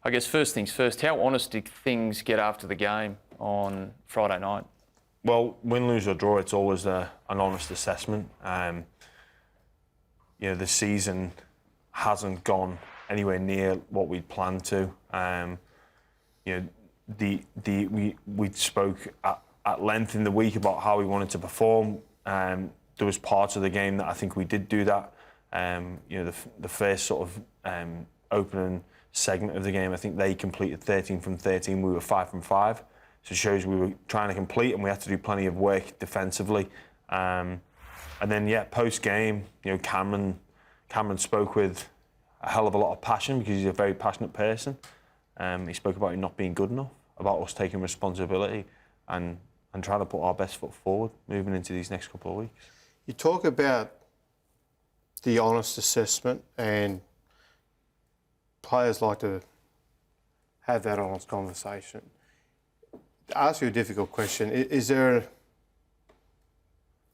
I guess first things first, how honest did things get after the game on Friday night? Well, win, lose or draw, it's always an honest assessment. The season hasn't gone anywhere near what we'd planned to. We spoke at length in the week about how we wanted to perform. There was parts of the game that I think we did do that. The first sort of opening segment of the game, I think they completed 13 from 13. We were 5 from 5. So it shows we were trying to complete, and we had to do plenty of work defensively. And then, post-game, Cameron spoke with a hell of a lot of passion because he's a very passionate person. He spoke about it not being good enough, about us taking responsibility and trying to put our best foot forward moving into these next couple of weeks. You talk about the honest assessment, and players like to have that honest conversation. To ask you a difficult question, is there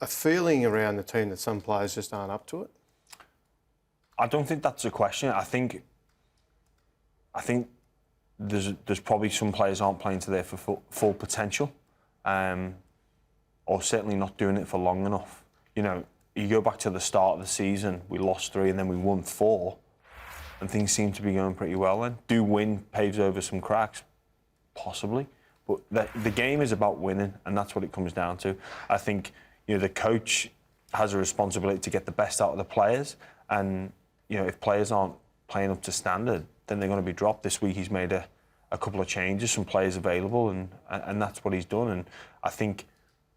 a feeling around the team that some players just aren't up to it? I don't think that's a question. I think there's probably some players aren't playing to their full potential, or certainly not doing it for long enough. You go back to the start of the season, we lost 3 and then we won 4, and things seem to be going pretty well then. Do win paves over some cracks? Possibly. But the game is about winning, and that's what it comes down to. I think the coach has a responsibility to get the best out of the players, and if players aren't playing up to standard, then they're going to be dropped. This week he's made a couple of changes, some players available, and that's what he's done. And I think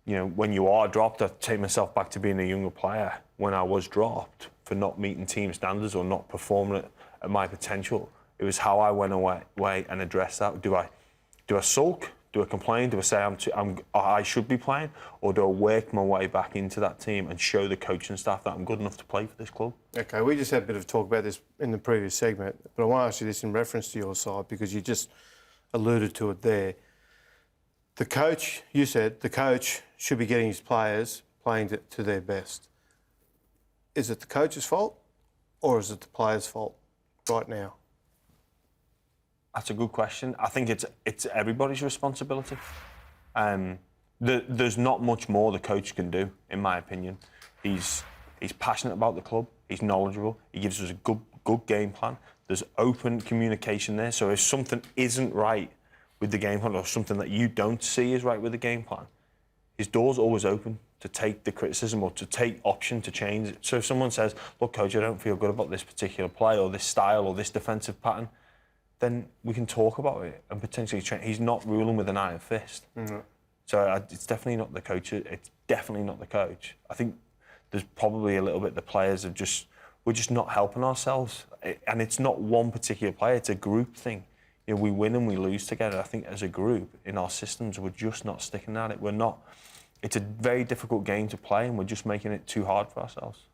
when you are dropped, I take myself back to being a younger player when I was dropped for not meeting team standards or not performing at my potential. It was how I went away and addressed that. Do I sulk? Do I complain? Do I say I should be playing? Or do I work my way back into that team and show the coaching staff that I'm good enough to play for this club? OK, we just had a bit of talk about this in the previous segment, but I want to ask you this in reference to your side because you just alluded to it there. The coach, you said, the coach should be getting his players playing to their best. Is it the coach's fault or is it the players' fault right now? That's a good question. I think it's everybody's responsibility. There's not much more the coach can do, in my opinion. He's passionate about the club. He's knowledgeable. He gives us a good game plan. There's open communication there. So if something isn't right with the game plan or something that you don't see is right with the game plan, his door's always open to take the criticism or to take option to change it. So if someone says, look, coach, I don't feel good about this particular play or this style or this defensive pattern, then we can talk about it and potentially change. He's not ruling with an iron fist. Mm-hmm. So it's definitely not the coach. It's definitely not the coach. I think there's probably a little bit the players we're just not helping ourselves. And it's not one particular player, it's a group thing. We win and we lose together. I think as a group in our systems, we're just not sticking at it. It's a very difficult game to play and we're just making it too hard for ourselves.